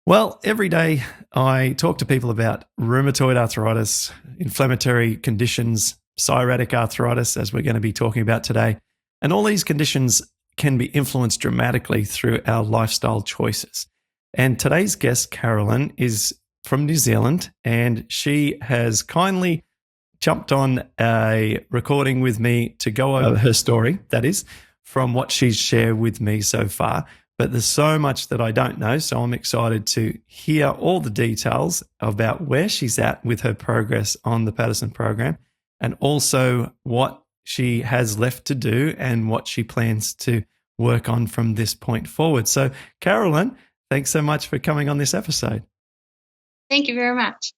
Well, every day I talk to people about rheumatoid arthritis, inflammatory conditions, psoriatic arthritis, as we're going to be talking about today. And all these conditions can be influenced dramatically through our lifestyle choices. And today's guest, Carolyn, is from New Zealand, and she has kindly jumped on a recording with me to go over her story, that is, from what she's shared with me so far. But there's so much that I don't know, so I'm excited to hear all the details about where she's at with her progress on the Paddison Program, and also what she has left to do and what she plans to work on from this point forward. So, Carolyn, thanks so much for coming on this episode. Thank you very much.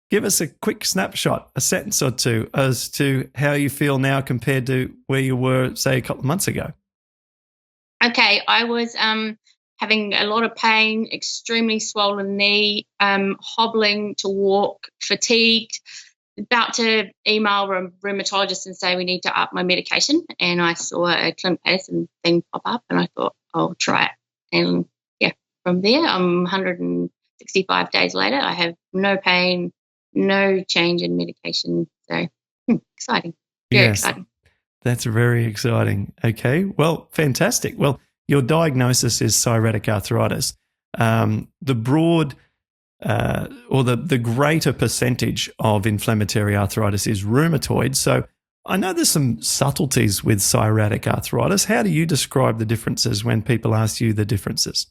Give us a quick snapshot, a sentence or two, as to how you feel now compared to where you were, say, a couple of months ago. Okay, I was having a lot of pain, extremely swollen knee, hobbling to walk, fatigued, about to email a rheumatologist and say we need to up my medication. And I saw a Clint Paddison thing pop up and I thought, I'll try it. And yeah, from there, I'm 165 days later. I have no pain, no change in medication. So exciting, very exciting. That's very exciting. Okay, well, fantastic. Well, your diagnosis is psoriatic arthritis. The broad or the greater percentage of inflammatory arthritis is rheumatoid. So I know there's some subtleties with psoriatic arthritis. How do you describe the differences when people ask you the differences?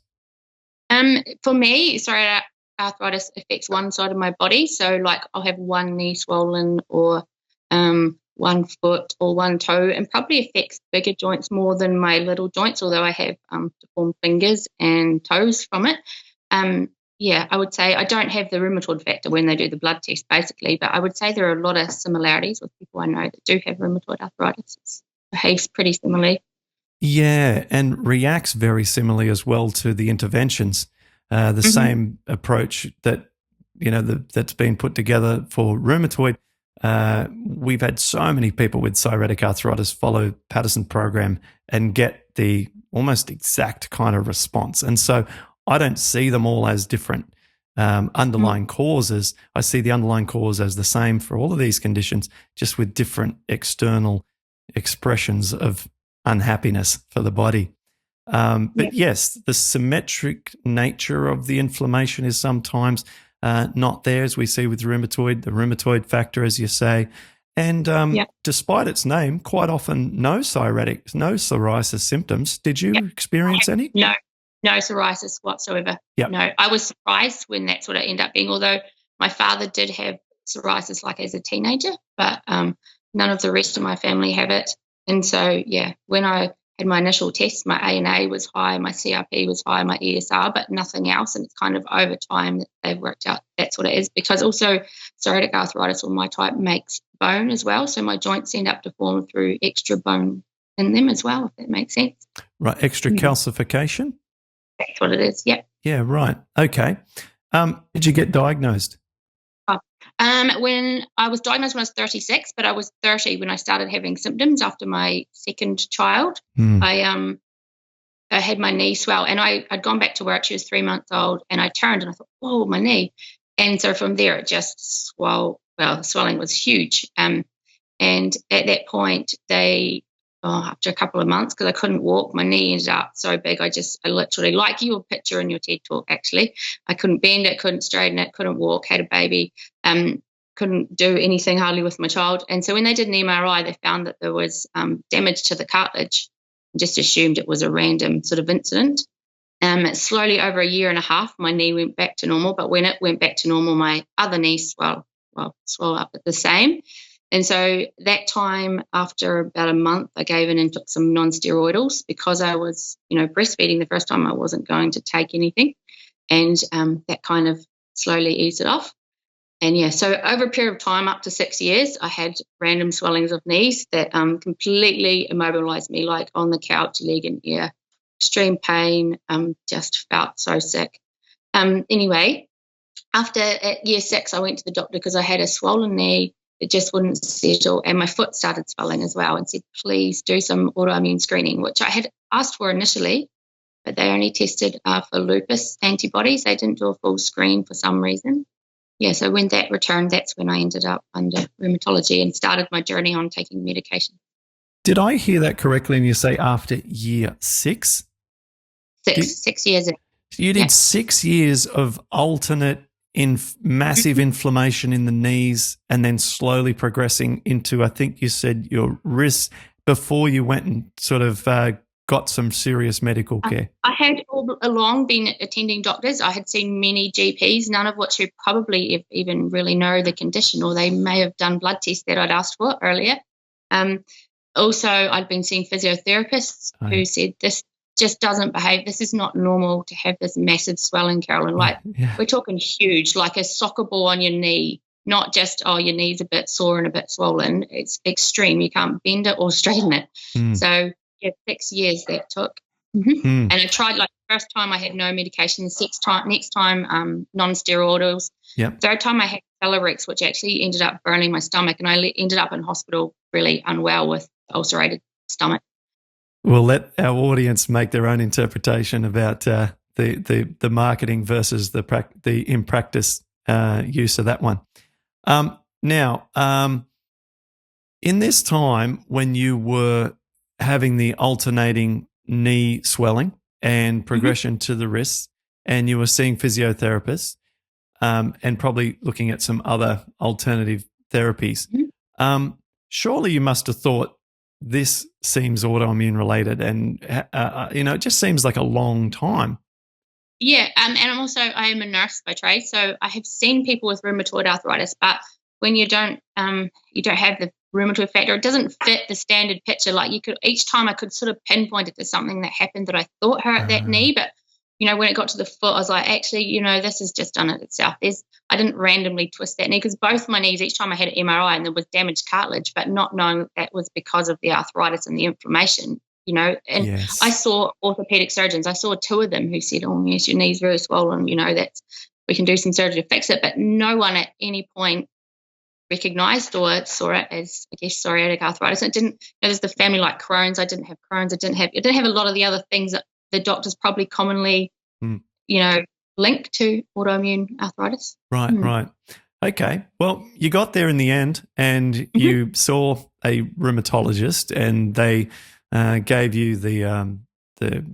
For me, psoriatic arthritis affects one side of my body. So like I'll have one knee swollen or one foot or one toe, and probably affects bigger joints more than my little joints, although I have deformed fingers and toes from it. I would say I don't have the rheumatoid factor when they do the blood test, basically, but I would say there are a lot of similarities with people I know that do have rheumatoid arthritis. It behaves pretty similarly. Yeah, and reacts very similarly as well to the interventions. The same approach that that's been put together for rheumatoid. We've had so many people with psoriatic arthritis follow Paddison Program and get the almost exact kind of response. And so I don't see them all as different underlying causes. I see the underlying cause as the same for all of these conditions, just with different external expressions of unhappiness for the body. But yes, the symmetric nature of the inflammation is sometimes not there, as we see with rheumatoid, the rheumatoid factor, as you say. And despite its name, quite often no psoriasis symptoms. Did you experience any? No psoriasis whatsoever. Yep. No, I was surprised when that's what it ended up being, although my father did have psoriasis like as a teenager, but none of the rest of my family have it. And so, when I had my initial test, my ANA was high, my CRP was high, my ESR, but nothing else. And it's kind of over time that they've worked out that's what it is, because also psoriatic arthritis, or my type, makes bone as well. So my joints end up deformed through extra bone in them as well, if that makes sense. Right, extra calcification? That's what it is, Yeah, right. Okay. Did you get diagnosed? When I was diagnosed when I was 36, but I was 30 when I started having symptoms after my second child. I had my knee swell, and I'd gone back to work. She was 3 months old, and I turned and I thought, oh, my knee. And so from there it just swelled. Well, the swelling was huge. And at that point, after a couple of months, because I couldn't walk, my knee ended up so big. I literally, like your picture in your TED talk, actually, I couldn't bend it, couldn't straighten it, couldn't walk, had a baby, couldn't do anything hardly with my child. And so when they did an MRI, they found that there was damage to the cartilage. Just assumed it was a random sort of incident. Slowly, over a year and a half, my knee went back to normal. But when it went back to normal, my other knee swelled up at the same. And so that time, after about a month, I gave in and took some non-steroidals because I was, breastfeeding the first time. I wasn't going to take anything. And that kind of slowly eased it off. And so over a period of time, up to 6 years, I had random swellings of knees that completely immobilized me, like on the couch, leg in air, extreme pain, just felt so sick. Anyway, after at year 6, I went to the doctor because I had a swollen knee. It just wouldn't settle, and my foot started swelling as well, and said, please do some autoimmune screening, which I had asked for initially, but they only tested for lupus antibodies. They didn't do a full screen for some reason. Yeah, so when that returned, that's when I ended up under rheumatology and started my journey on taking medication. Did I hear that correctly when you say after year 6? 6 years. You did 6 years of alternate massive inflammation in the knees and then slowly progressing into, I think you said, your wrists before you went and sort of got some serious medical care. I had all along been attending doctors. I had seen many GPs, none of which who probably even really know the condition, or they may have done blood tests that I'd asked for earlier. Also, I'd been seeing physiotherapists who said this just doesn't behave. This is not normal to have this massive swelling, Carolyn. Like we're talking huge, like a soccer ball on your knee, not just, your knee's a bit sore and a bit swollen. It's extreme. You can't bend it or straighten it. So 6 years that took. And I tried, like, the first time I had no medication, next time non-steroidals. Third time I had Celebrex, which actually ended up burning my stomach, and I ended up in hospital really unwell with ulcerated stomach. We'll let our audience make their own interpretation about the marketing versus the in practice use of that one. Now, in this time when you were having the alternating knee swelling and progression to the wrists, and you were seeing physiotherapists and probably looking at some other alternative therapies, surely you must have thought, this seems autoimmune related, and it just seems like a long time. Yeah, and I am a nurse by trade, so I have seen people with rheumatoid arthritis, but when you don't have the rheumatoid factor, it doesn't fit the standard picture. Like each time I could sort of pinpoint it to something that happened that I thought hurt that knee, but when it got to the foot, I was like, actually, this has just done it itself. I didn't randomly twist that knee, because both my knees, each time I had an MRI and there was damaged cartilage, but not knowing that was because of the arthritis and the inflammation, and I saw orthopedic surgeons. I saw 2 of them who said, oh, yes, your knee's very swollen, we can do some surgery to fix it. But no one at any point recognized or saw it as, I guess, psoriatic arthritis. It didn't, there's the family like Crohn's. I didn't have Crohn's. It didn't have a lot of the other things that the doctors probably commonly, link to autoimmune arthritis. Right. Okay. Well, you got there in the end, and you saw a rheumatologist, and they gave you the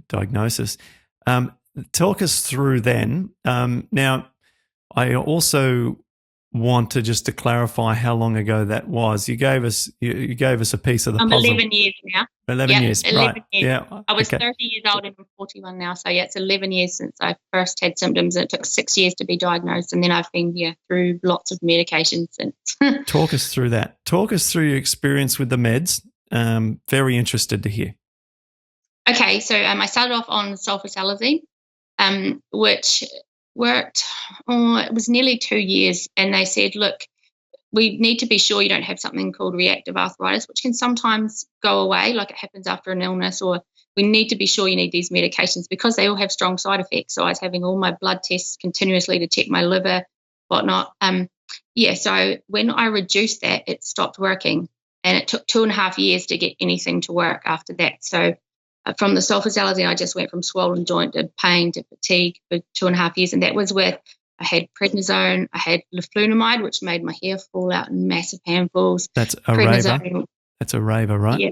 diagnosis. Talk us through then. Now, I also want to clarify how long ago that was. You gave us a piece of the puzzle. 11 years now. 11 years, 11 right? Years. Yeah. I was 30 years old and I'm 41 now, so it's 11 years since I first had symptoms. It took 6 years to be diagnosed, and then I've been through lots of medication since. Talk us through that. Talk us through your experience with the meds. Very interested to hear. Okay, so I started off on sulfasalazine, which worked, it was nearly 2 years, and they said, look, we need to be sure you don't have something called reactive arthritis, which can sometimes go away, like it happens after an illness, or we need to be sure you need these medications because they all have strong side effects. So I was having all my blood tests continuously to check my liver, whatnot. So when I reduced that, it stopped working, and it took 2.5 years to get anything to work after that. So from the sulfasalazine, I just went from swollen joint to pain to fatigue for 2.5 years, and that was with, I had prednisone, I had leflunomide, which made my hair fall out in massive handfuls. That's a raver. That's a raver, right? Yeah,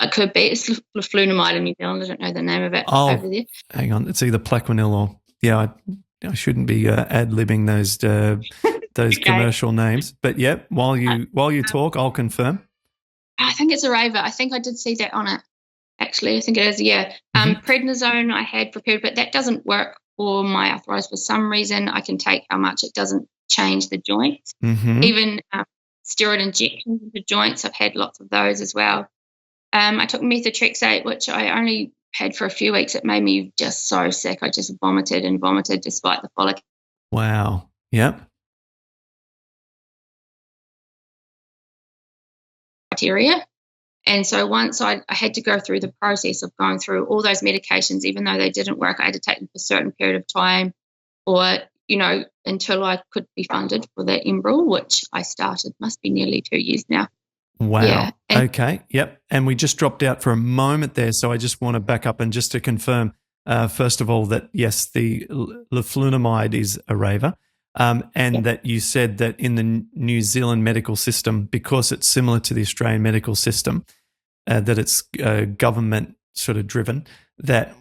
it could be. It's leflunomide in New Zealand. I don't know the name of it over there. Hang on, it's either Plaquenil or I shouldn't be ad-libbing those commercial names. But while you talk, I'll confirm. I think it's a raver. I think I did see that on it. Actually, I think it is. Yeah, prednisone I had prepared, but that doesn't work for my arthritis for some reason. I can take how much, it doesn't change the joints. Even steroid injections into joints, I've had lots of those as well. I took methotrexate, which I only had for a few weeks. It made me just so sick. I just vomited and vomited despite the folic. Wow. Yep. Criteria. And so once I had to go through the process of going through all those medications, even though they didn't work, I had to take them for a certain period of time, or, until I could be funded for the Enbrel, which I started, must be nearly 2 years now. Wow. Yeah. Okay. Yep. And we just dropped out for a moment there. So I just want to back up and just to confirm, first of all, that yes, the leflunomide is Arava, and that you said that in the New Zealand medical system, because it's similar to the Australian medical system, that it's government sort of driven, that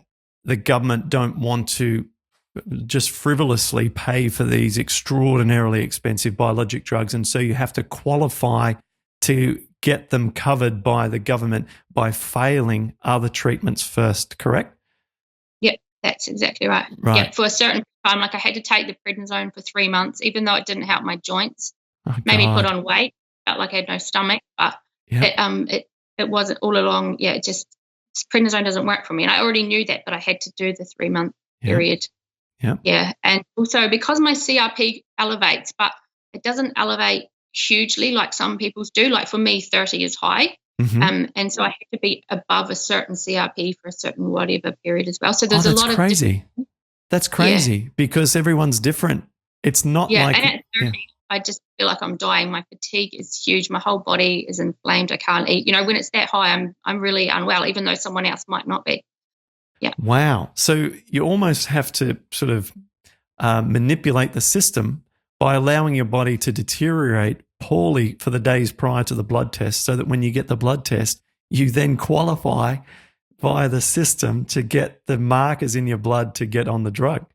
the government don't want to just frivolously pay for these extraordinarily expensive biologic drugs, and so you have to qualify to get them covered by the government by failing other treatments first, correct? Yep, that's exactly right. Yep, for a certain time, like I had to take the prednisone for 3 months, even though it didn't help my joints. Made me put on weight, felt like I had no stomach, but it wasn't all along. Yeah, it just prednisone doesn't work for me, and I already knew that, but I had to do the 3 month period. Yeah, and also because my CRP elevates, but it doesn't elevate hugely like some people's do. Like for me, 30 is high. And so I had to be above a certain CRP for a certain whatever period as well. So there's a lot of crazy. That's crazy because everyone's different. It's not like and at 30, I just feel like I'm dying. My fatigue is huge. My whole body is inflamed. I can't eat. You know, when it's that high, I'm really unwell, even though someone else might not be. Yeah. Wow. So you almost have to sort of manipulate the system by allowing your body to deteriorate poorly for the days prior to the blood test, so that when you get the blood test, you then qualify via the system to get the markers in your blood to get on the drug.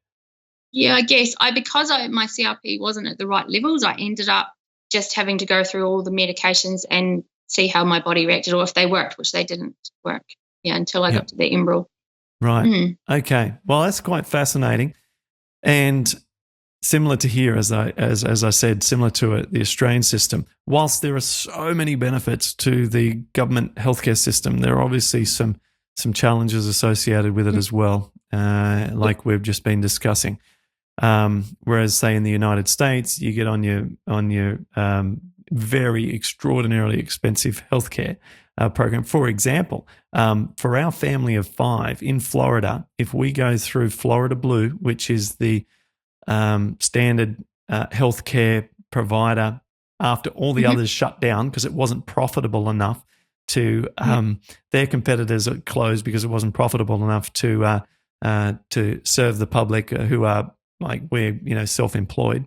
Yeah, I guess because my CRP wasn't at the right levels, I ended up just having to go through all the medications and see how my body reacted, or if they worked, which they didn't work. Yeah, until I got to the Enbrel. Right. Okay. Well, that's quite fascinating, and similar to here, as I said, similar to the Australian system. Whilst there are so many benefits to the government healthcare system, there are obviously some challenges associated with it as well, like we've just been discussing. Whereas, say, in the United States, you get on your very extraordinarily expensive healthcare program. For example, for our family of 5 in Florida, if we go through Florida Blue, which is the standard healthcare provider after all the others shut down because it wasn't profitable enough to their competitors closed because it wasn't profitable enough to serve the public who are like we're self-employed.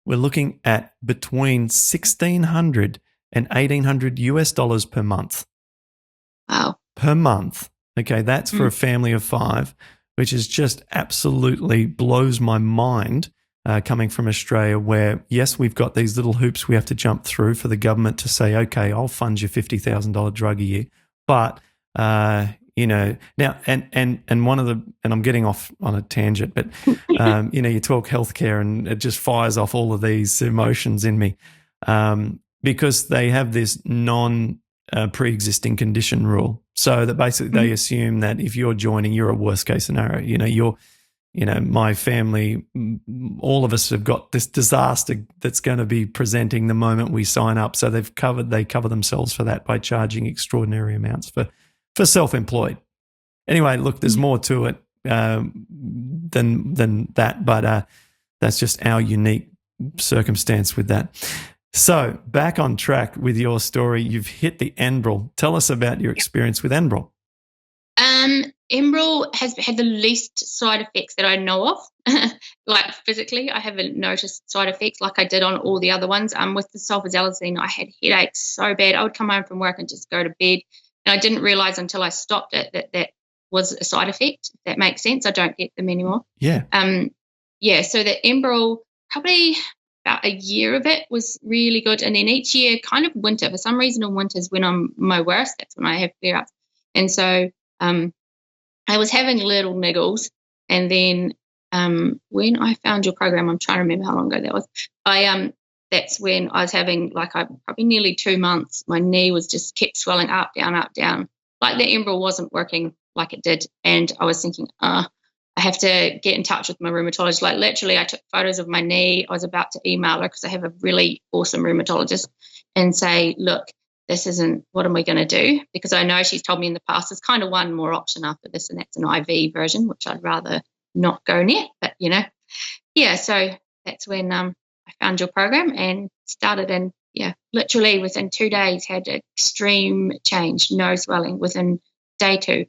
We're looking at between $1,600 and $1,800 US per month. Wow. Per month. Okay, that's for a family of 5, which is just absolutely blows my mind coming from Australia, where, yes, we've got these little hoops we have to jump through for the government to say, okay, I'll fund your $50,000 drug a year. But, now, and one of and I'm getting off on a tangent, but, you talk healthcare and it just fires off all of these emotions in me because they have this pre-existing condition rule. So that basically they assume that if you're joining, you're a worst case scenario. My family, all of us have got this disaster that's going to be presenting the moment we sign up. So they cover themselves for that by charging extraordinary amounts for self-employed. Anyway, look, there's more to it than that, but that's just our unique circumstance with that. So back on track with your story, you've hit the Enbrel. Tell us about your experience with Enbrel. Enbrel has had the least side effects that I know of. Like physically, I haven't noticed side effects like I did on all the other ones. With the sulfasalazine, I had headaches so bad. I would come home from work and just go to bed. And I didn't realize until I stopped it that was a side effect, if that makes sense. I don't get them anymore. Yeah. So the Enbrel, probably about a year of it was really good. And then each year, kind of winter, for some reason in winter is when I'm my worst. That's when I have flare-ups. And so I was having little niggles. And then when I found your program, I'm trying to remember how long ago that was, that's when I was having probably nearly 2 months, my knee was just kept swelling up, down, like the Enbrel wasn't working like it did. And I was thinking, I have to get in touch with my rheumatologist. Like literally I took photos of my knee. I was about to email her because I have a really awesome rheumatologist and say, look, this isn't, what am I going to do? Because I know she's told me in the past there's kind of one more option after this, and that's an IV version, which I'd rather not go near. But, so that's when I found your program and started, and literally within 2 days had extreme change, no swelling within day 2.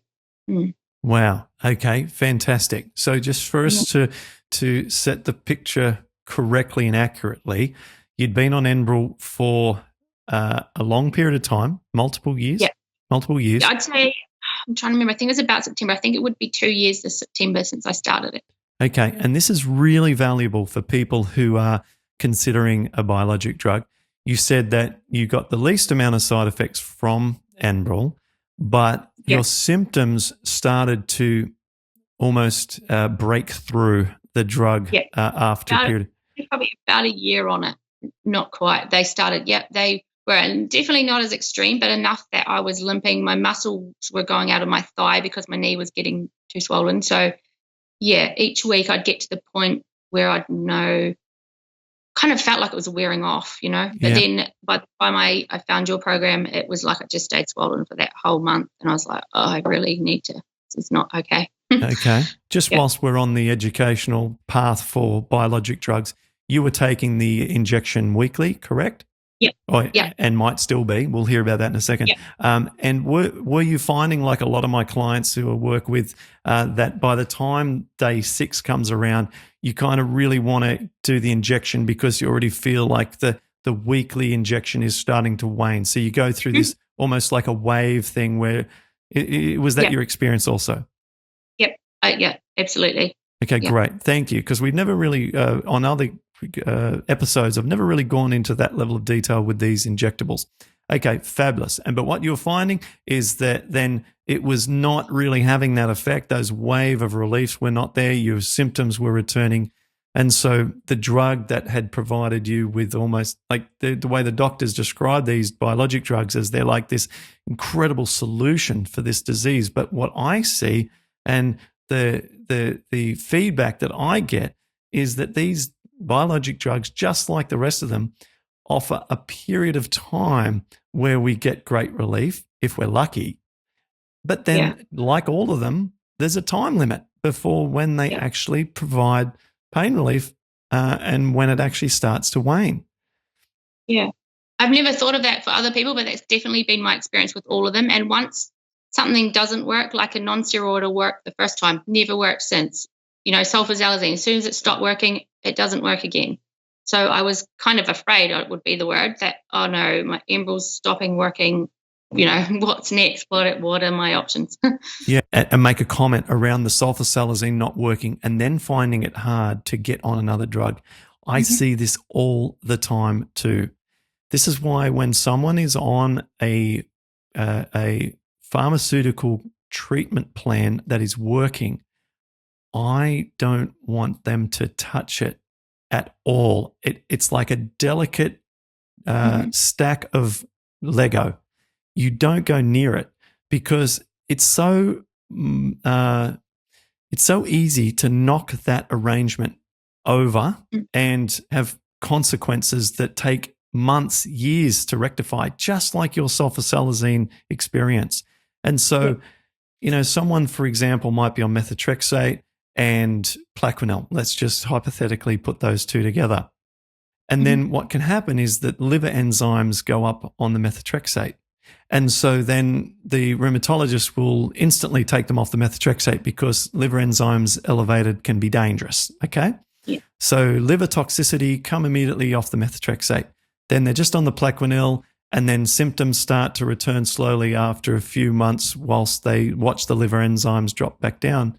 Wow. Okay, fantastic. So just for us to set the picture correctly and accurately, you'd been on Enbrel for a long period of time, multiple years? Yeah. Multiple years. I'd say, I'm trying to remember, I think it was about September. I think it would be 2 years this September since I started it. Okay, and this is really valuable for people who are considering a biologic drug. You said that you got the least amount of side effects from Enbrel, but your symptoms started to almost break through the drug after a period. Probably about a year on it, not quite. They started, they were definitely not as extreme, but enough that I was limping. My muscles were going out of my thigh because my knee was getting too swollen. So, each week I'd get to the point where I'd know, kind of felt like it was wearing off, But then by the time I found your program, it was like it just stayed swollen for that whole month. And I was like, oh, I really need to. This is not okay. Okay. Just whilst we're on the educational path for biologic drugs, you were taking the injection weekly, correct? Yeah. Oh, and might still be. We'll hear about that in a second. Yeah. And were you finding, like a lot of my clients who I work with, that by the time day 6 comes around, you kind of really want to do the injection because you already feel like the weekly injection is starting to wane. So you go through this almost like a wave thing where was that your experience also? Yep. Absolutely. Okay, great. Thank you. Because we've never really, on other episodes, I've never really gone into that level of detail with these injectables. Okay, fabulous. But what you're finding is that then it was not really having that effect. Those wave of reliefs were not there. Your symptoms were returning. And so the drug that had provided you with almost like the way the doctors describe these biologic drugs as they're like this incredible solution for this disease. But what I see and the feedback that I get is that these biologic drugs, just like the rest of them, offer a period of time where we get great relief if we're lucky. But then, like all of them, there's a time limit before when they actually provide pain relief and when it actually starts to wane. Yeah. I've never thought of that for other people, but that's definitely been my experience with all of them. And once something doesn't work, like a non-steroid will work the first time, never worked since. Sulfasalazine, as soon as it stopped working, it doesn't work again. So I was kind of afraid, it would be the word, that, oh no, my Enbrel's stopping working. What's next? What are my options? And make a comment around the sulfasalazine not working and then finding it hard to get on another drug. I see this all the time too. This is why when someone is on a pharmaceutical treatment plan that is working, I don't want them to touch it at all. It's like a delicate stack of Lego. You don't go near it because it's so easy to knock that arrangement over and have consequences that take months, years to rectify, just like your sulfasalazine experience. And so, someone, for example, might be on methotrexate and Plaquenil. Let's just hypothetically put those two together. And then what can happen is that liver enzymes go up on the methotrexate. And so then the rheumatologist will instantly take them off the methotrexate because liver enzymes elevated can be dangerous, okay? Yeah. So liver toxicity, come immediately off the methotrexate. Then they're just on the Plaquenil, and then symptoms start to return slowly after a few months whilst they watch the liver enzymes drop back down.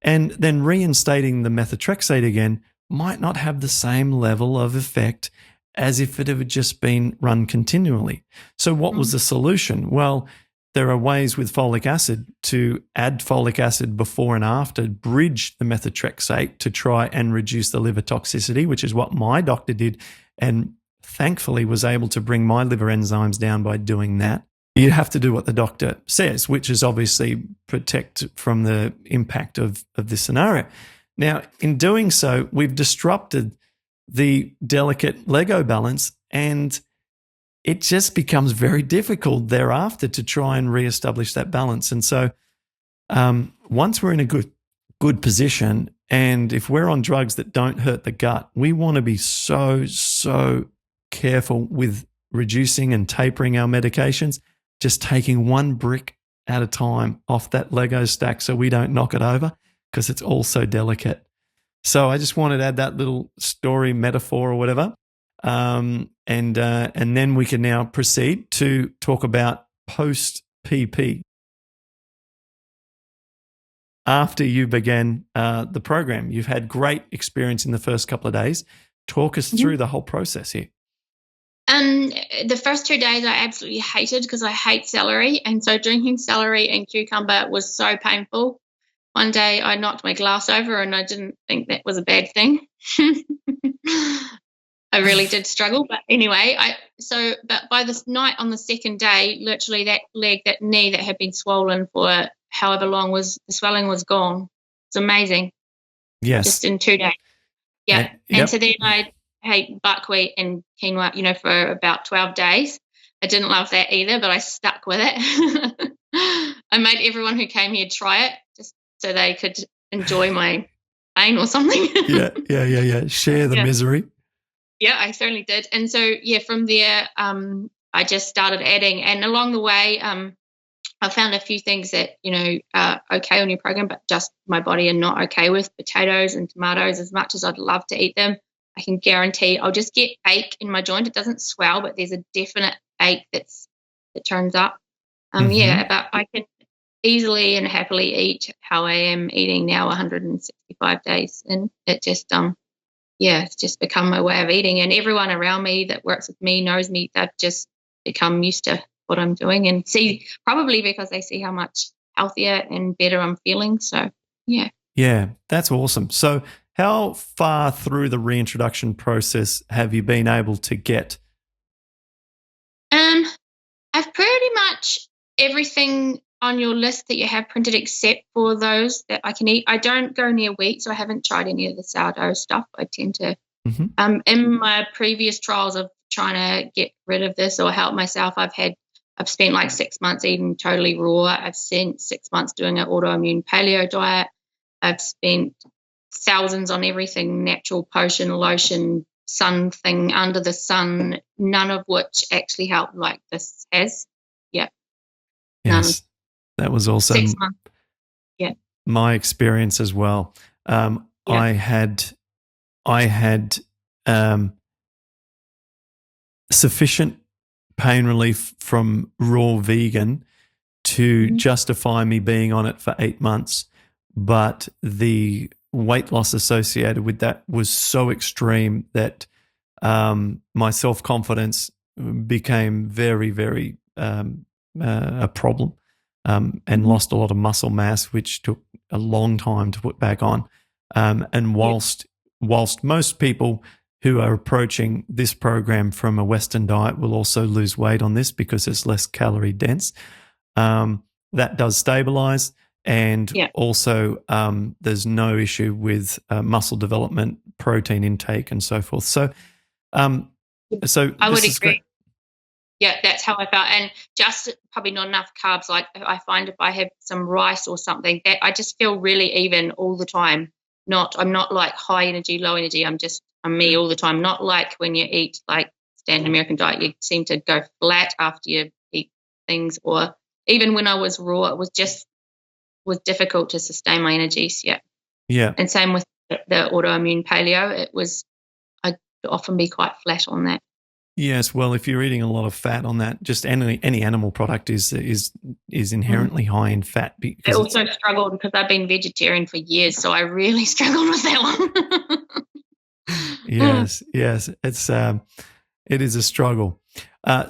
And then reinstating the methotrexate again might not have the same level of effect as if it had just been run continually. So what was the solution? Well, there are ways with folic acid to add folic acid before and after, bridge the methotrexate to try and reduce the liver toxicity, which is what my doctor did, and thankfully was able to bring my liver enzymes down by doing that. You have to do what the doctor says, which is obviously protect from the impact of this scenario. Now, in doing so, we've disrupted the delicate Lego balance, and it just becomes very difficult thereafter to try and reestablish that balance. And so once we're in a good position, and if we're on drugs that don't hurt the gut, we want to be so careful with reducing and tapering our medications, just taking one brick at a time off that Lego stack so we don't knock it over, because it's all so delicate. So I just wanted to add that little story, metaphor, or whatever. And then we can now proceed to talk about post-PP. After you began the program, you've had great experience in the first couple of days. Talk us through the whole process here. The first 2 days I absolutely hated, because I hate celery. And so drinking celery and cucumber was so painful. One day I knocked my glass over, and I didn't think that was a bad thing. I really did struggle. But anyway, but by this night on the second day, literally that knee that had been swollen for however long the swelling was gone. It's amazing. Yes. Just in 2 days. Yeah. And so then I ate buckwheat and quinoa, for about 12 days. I didn't love that either, but I stuck with it. I made everyone who came here try it, just so they could enjoy my pain or something. Yeah. Share the misery. Yeah, I certainly did. And so, from there, I just started adding. And along the way, I found a few things that, are okay on your program, but just my body are not okay with. Potatoes and tomatoes, as much as I'd love to eat them, I can guarantee I'll just get ache in my joint. It doesn't swell, but there's a definite ache that turns up. But I can easily and happily eat how I am eating now 165 days. And it just, it's just become my way of eating. And everyone around me that works with me knows me. They've just become used to what I'm doing, and probably because they see how much healthier and better I'm feeling. So, yeah, that's awesome. So how far through the reintroduction process have you been able to get? I've pretty much everything on your list that you have printed, except for those that I can eat. I don't go near wheat, so I haven't tried any of the sourdough stuff. I tend to, in my previous trials of trying to get rid of this or help myself, I've spent like 6 months eating totally raw. I've spent 6 months doing an autoimmune paleo diet. I've spent thousands on everything, natural potion, lotion, sun thing under the sun, none of which actually helped like this has. Yeah. Yes, that was also 6 months. Yeah. My experience as well. I had sufficient pain relief from raw vegan to justify me being on it for 8 months, but the weight loss associated with that was so extreme that my self-confidence became very, very a problem, and lost a lot of muscle mass, which took a long time to put back on. And whilst most people who are approaching this program from a Western diet will also lose weight on this because it's less calorie dense, that does stabilize. And also there's no issue with muscle development, protein intake, and so forth. So I would agree. Great. Yeah, that's how I felt. And just probably not enough carbs. Like I find if I have some rice or something, that I just feel really even all the time. I'm not like high energy, low energy. I'm me all the time. Not like when you eat like standard American diet, you seem to go flat after you eat things. Or even when I was raw, it was difficult to sustain my energies. Yeah. Yeah. And same with the autoimmune paleo. I'd often be quite flat on that. Yes, well, if you're eating a lot of fat on that, just any animal product is inherently high in fat. I also struggled because I've been vegetarian for years, so I really struggled with that one. Yes, it is a struggle.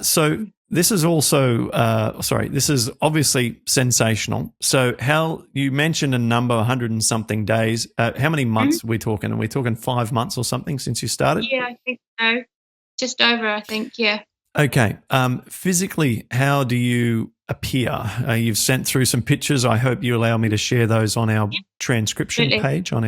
So this is also, this is obviously sensational. So how you mentioned a number, 100 and something days. How many months are we talking? Are we talking 5 months or something since you started? Yeah, I think so. Just over, I think, yeah. Okay. Physically, how do you appear? You've sent through some pictures. I hope you allow me to share those on our transcription page. I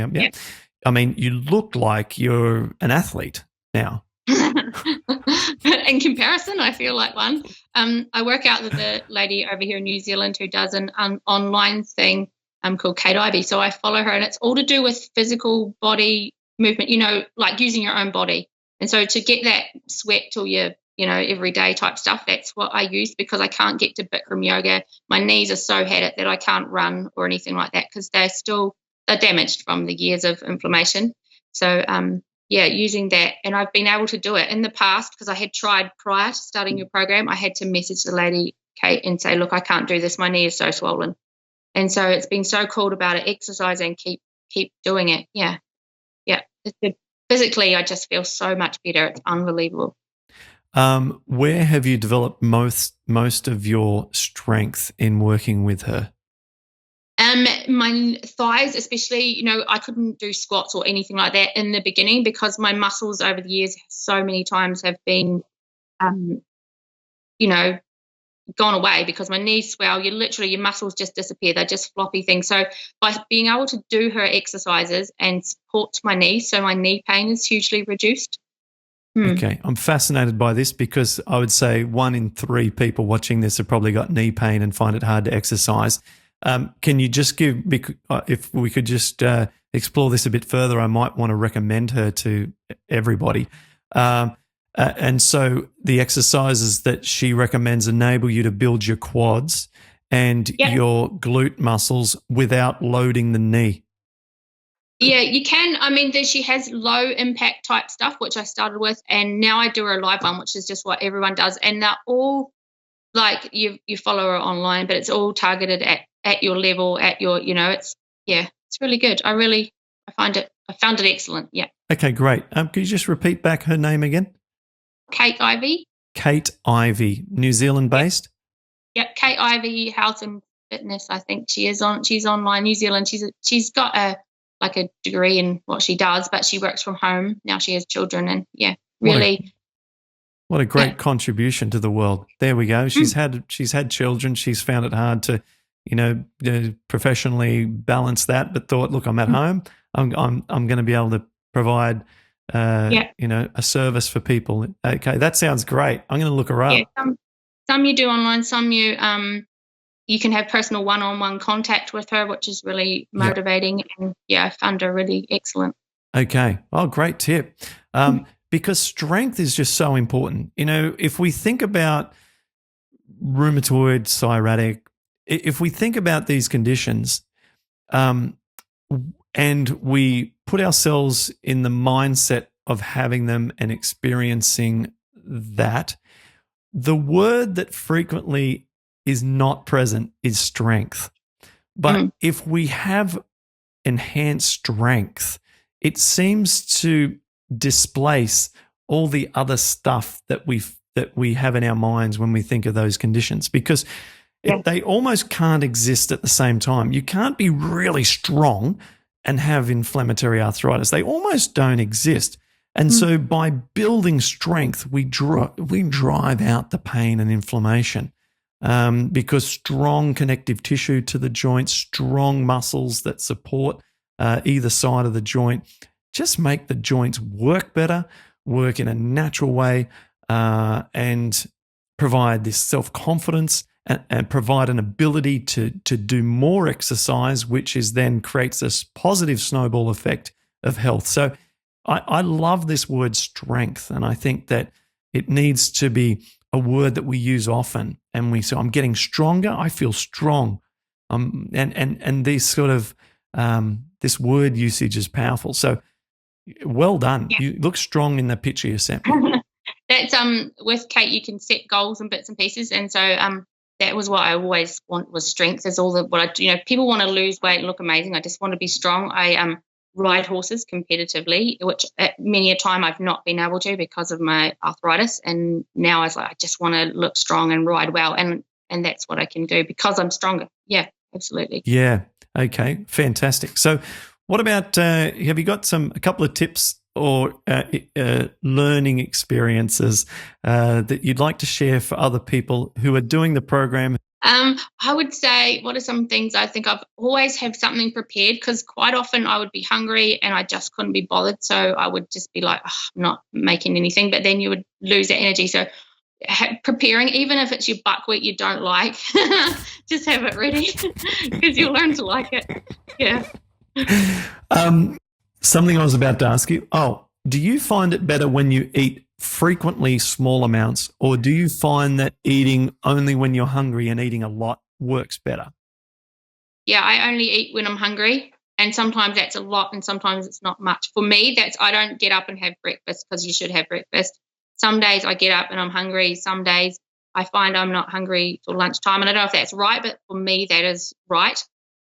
mean, you look like you're an athlete now. In comparison, I feel like one. I work out with a lady over here in New Zealand who does an online thing called Kate Ivy. So I follow her, and it's all to do with physical body movement, like using your own body. And so to get that sweat till your everyday type stuff. That's what I use because I can't get to Bikram yoga. My knees are so had it that I can't run or anything like that because they're damaged from the years of inflammation. So, using that. And I've been able to do it in the past because I had tried prior to starting your program. I had to message the lady, Kate, and say, look, I can't do this. My knee is so swollen. And so it's been so cool to be able to exercise and keep doing it. Yeah. Yeah. Physically, I just feel so much better. It's unbelievable. Where have you developed most of your strength in working with her? My thighs, especially, I couldn't do squats or anything like that in the beginning because my muscles over the years so many times have been, gone away because my knees swell. Your muscles just disappear. They're just floppy things. So by being able to do her exercises and support my knees, so my knee pain is hugely reduced. Okay. I'm fascinated by this because I would say 1 in 3 people watching this have probably got knee pain and find it hard to exercise. Can you just if we could just explore this a bit further, I might want to recommend her to everybody. And so the exercises that she recommends enable you to build your quads and your glute muscles without loading the knee. Yeah, you can. I mean, she has low impact type stuff, which I started with, and now I do her live one, which is just what everyone does. And they're all like you follow her online, but it's all targeted at your level, at your, it's really good. I found it excellent. Yeah. Okay, great. Could you just repeat back her name again? Kate Ivy. Kate Ivy, New Zealand based? Yep, Kate Ivy Health and Fitness. I think she's online, New Zealand. She's got a degree in what she does, but she works from home. Now she has children and really. What a great contribution to the world. There we go. She's had children. She's found it hard to, professionally balance that, but thought, look, I'm at home. I'm going to be able to provide a service for people. Okay, that sounds great. I'm going to look her up. Yeah, some you do online, some you can have personal one-on-one contact with her, which is really motivating. And I found her really excellent. Okay. Oh, great tip. Because strength is just so important. If we think about rheumatoid, psoriatic, if we think about these conditions, and we put ourselves in the mindset of having them and experiencing that, the word that frequently is not present is strength. But if we have enhanced strength, it seems to displace all the other stuff that we have in our minds when we think of those conditions, because they almost can't exist at the same time. You can't be really strong and have inflammatory arthritis. They almost don't exist. And so by building strength, we drive out the pain and inflammation, because strong connective tissue to the joint, strong muscles that support either side of the joint, just make the joints work better, work in a natural way, and provide this self-confidence and provide an ability to do more exercise, which is then creates this positive snowball effect of health. So I love this word strength, and I think that it needs to be a word that we use often. And we say, I'm getting stronger, I feel strong. And this sort of this word usage is powerful. So well done. Yeah. You look strong in the picture you sent me. That's with Kate, you can set goals and bits and pieces, and so that was what I always want, was strength. Is all people want to lose weight and look amazing. I just want to be strong. I ride horses competitively, which at many a time I've not been able to because of my arthritis, and now I was like, I just want to look strong and ride well, and that's what I can do because I'm stronger. Yeah, absolutely. Yeah. Okay. Fantastic. So what about, have you got a couple of tips or learning experiences that you'd like to share for other people who are doing the program? I would say, what are some things I think I've always have something prepared, because quite often I would be hungry and I just couldn't be bothered. So I would just be like, I'm not making anything, but then you would lose that energy. So preparing, even if it's your buckwheat you don't like, just have it ready because you'll learn to like it. Yeah. Something I was about to ask you. Oh, do you find it better when you eat frequently small amounts, or do you find that eating only when you're hungry and eating a lot works better? Yeah, I only eat when I'm hungry, and sometimes that's a lot and sometimes it's not much. For me, I don't get up and have breakfast, because you should have breakfast. Some days I get up and I'm hungry. Some days I find I'm not hungry till lunchtime. And I don't know if that's right, but for me that is right.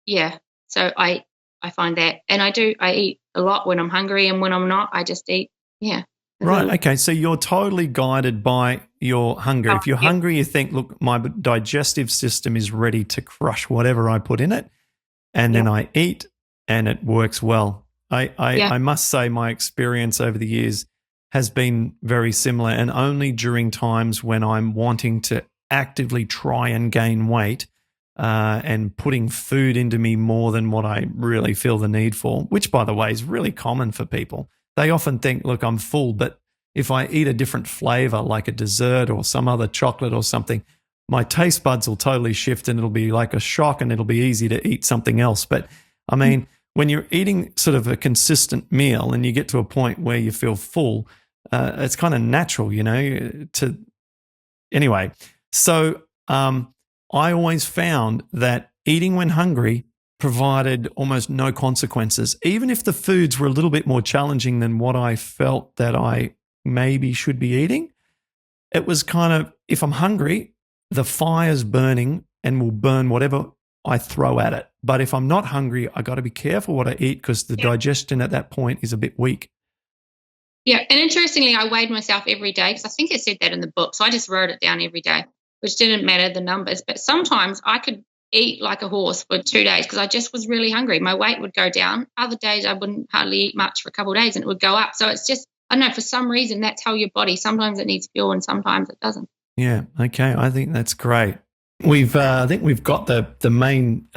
Yeah. So I find that. And I eat a lot when I'm hungry, and when I'm not, I just eat. Yeah. Right. Okay. So you're totally guided by your hunger. If you're Yep. hungry, you think, look, my digestive system is ready to crush whatever I put in it. And then I eat and it works well. I must say my experience over the years has been very similar, and only during times when I'm wanting to actively try and gain weight and putting food into me more than what I really feel the need for, which, by the way, is really common for people. They often think, look, I'm full, but if I eat a different flavor, like a dessert or some other chocolate or something, my taste buds will totally shift and it'll be like a shock, and it'll be easy to eat something else. But I mean, when you're eating sort of a consistent meal and you get to a point where you feel full, it's kind of natural, anyway. So I always found that eating when hungry provided almost no consequences, even if the foods were a little bit more challenging than what I felt that I maybe should be eating. It was kind of, if I'm hungry, the fire's burning and will burn whatever I throw at it. But if I'm not hungry, I got to be careful what I eat, because the digestion at that point is a bit weak. Yeah. And interestingly, I weighed myself every day, because I think it said that in the book. So I just wrote it down every day, which didn't matter the numbers. But sometimes I could eat like a horse for 2 days because I just was really hungry. My weight would go down. Other days I wouldn't hardly eat much for a couple of days and it would go up. So it's just, I don't know, for some reason that's how your body, sometimes it needs fuel and sometimes it doesn't. Yeah. Okay. I think that's great. I think we've got the main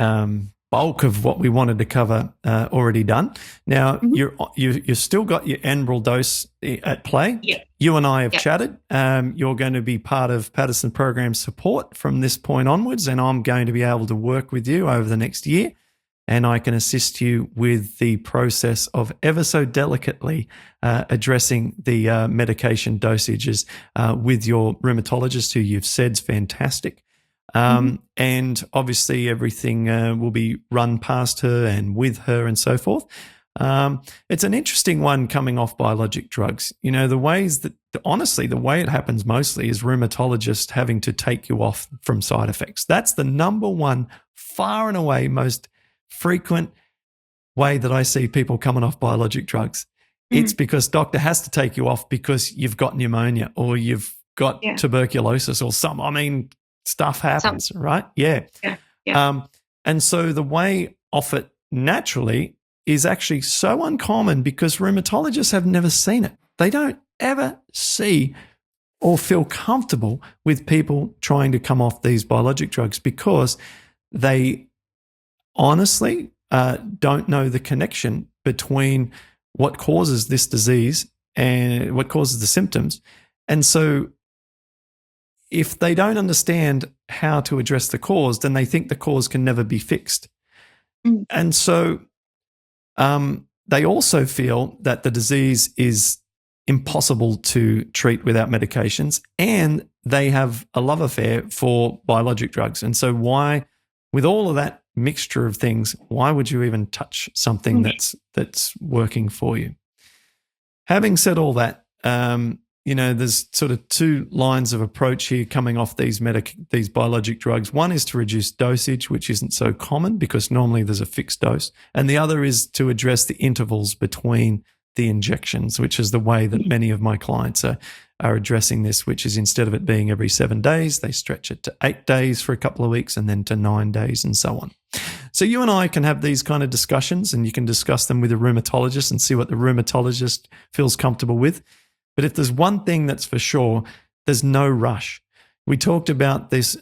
bulk of what we wanted to cover already done. Now you've still got your Enbrel dose at play. Yeah. You and I have chatted. You're going to be part of Paddison Program support from this point onwards, and I'm going to be able to work with you over the next year, and I can assist you with the process of ever so delicately addressing the medication dosages with your rheumatologist, who you've said is fantastic. And obviously everything will be run past her and with her and so forth. It's an interesting one coming off biologic drugs. You know, the ways that, honestly, the way it happens mostly is rheumatologists having to take you off from side effects. That's the number one, far and away, most frequent way that I see people coming off biologic drugs. It's because doctor has to take you off because you've got pneumonia or you've got tuberculosis or stuff happens, right? Yeah. And so the way off it naturally is actually so uncommon because rheumatologists have never seen it. They don't ever see or feel comfortable with people trying to come off these biologic drugs because they honestly don't know the connection between what causes this disease and what causes the symptoms. And so if they don't understand how to address the cause, then they think the cause can never be fixed. And so they also feel that the disease is impossible to treat without medications, and they have a love affair for biologic drugs. And so why, with all of that mixture of things, why would you even touch something that's working for you? Having said all that, there's sort of two lines of approach here coming off these biologic drugs. One is to reduce dosage, which isn't so common because normally there's a fixed dose. And the other is to address the intervals between the injections, which is the way that many of my clients are addressing this, which is instead of it being every 7 days, they stretch it to 8 days for a couple of weeks and then to 9 days and so on. So you and I can have these kind of discussions and you can discuss them with a rheumatologist and see what the rheumatologist feels comfortable with. But if there's one thing that's for sure, there's no rush. We talked about this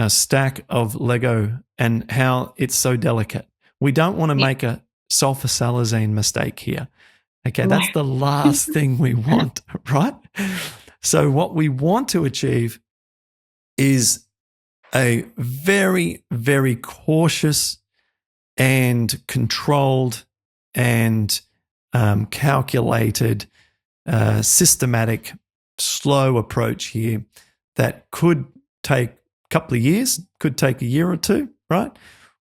stack of Lego and how it's so delicate. We don't want to make a sulfasalazine mistake here. Okay, that's the last thing we want, right? So what we want to achieve is a very, very cautious and controlled and calculated systematic, slow approach here that could take a couple of years, could take a year or two, right?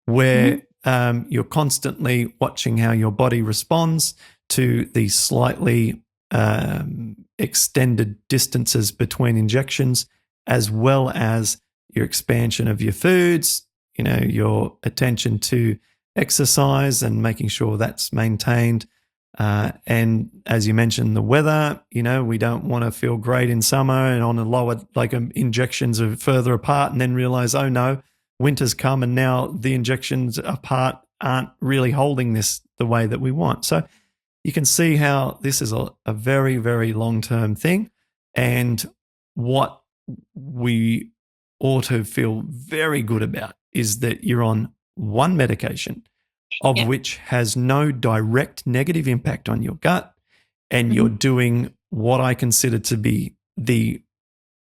Where you're constantly watching how your body responds to the slightly extended distances between injections, as well as your expansion of your foods, your attention to exercise and making sure that's maintained. And as you mentioned, the weather, we don't want to feel great in summer and on a lower, injections are further apart and then realize, oh no, winter's come and now the injections apart aren't really holding this the way that we want. So you can see how this is a very, very long-term thing. And what we ought to feel very good about is that you're on one medication of which has no direct negative impact on your gut, and you're doing what I consider to be the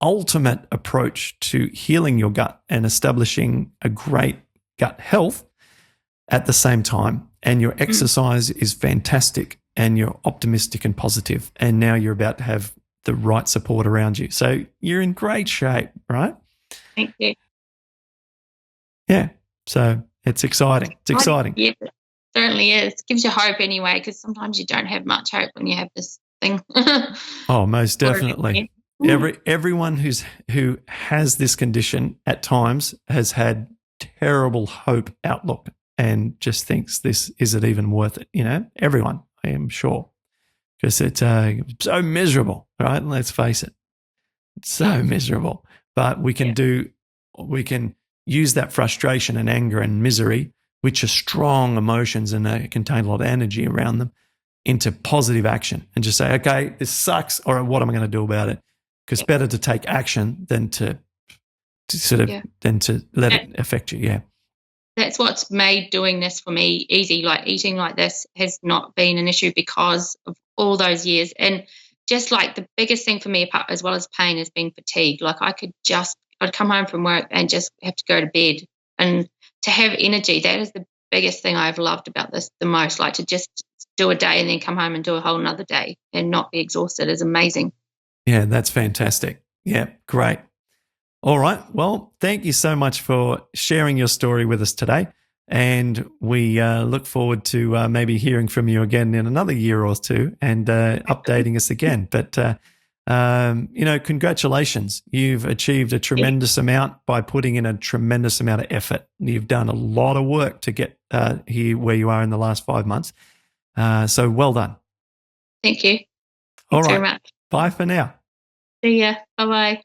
ultimate approach to healing your gut and establishing a great gut health at the same time. And your exercise is fantastic and you're optimistic and positive, and now you're about to have the right support around you. So you're in great shape, right? Thank you. Yeah. So it's exciting. It's exciting. Yeah, it certainly is. It gives you hope anyway, because sometimes you don't have much hope when you have this thing. Oh, most definitely. Everyone who has this condition at times has had terrible hope outlook and just thinks this isn't even worth it. Everyone, I am sure, because it's so miserable, right? Let's face it, it's so miserable. But we can use that frustration and anger and misery, which are strong emotions and contain a lot of energy around them, into positive action and just say, okay, this sucks. All right, what am I going to do about it? Because better to take action than to let it affect you. Yeah. That's what's made doing this for me easy. Like eating like this has not been an issue because of all those years. And just like the biggest thing for me, as well as pain, has been fatigue. Like I'd come home from work and just have to go to bed, and to have energy. That is the biggest thing I've loved about this the most. Like to just do a day and then come home and do a whole nother day and not be exhausted is amazing. Yeah, that's fantastic. Yeah, great. All right. Well, thank you so much for sharing your story with us today. And we look forward to maybe hearing from you again in another year or two and updating us again. But, congratulations. You've achieved a tremendous amount by putting in a tremendous amount of effort. You've done a lot of work to get here where you are in the last 5 months. So well done. Thank you. All right. Thanks very much. Bye for now. See ya. Bye-bye.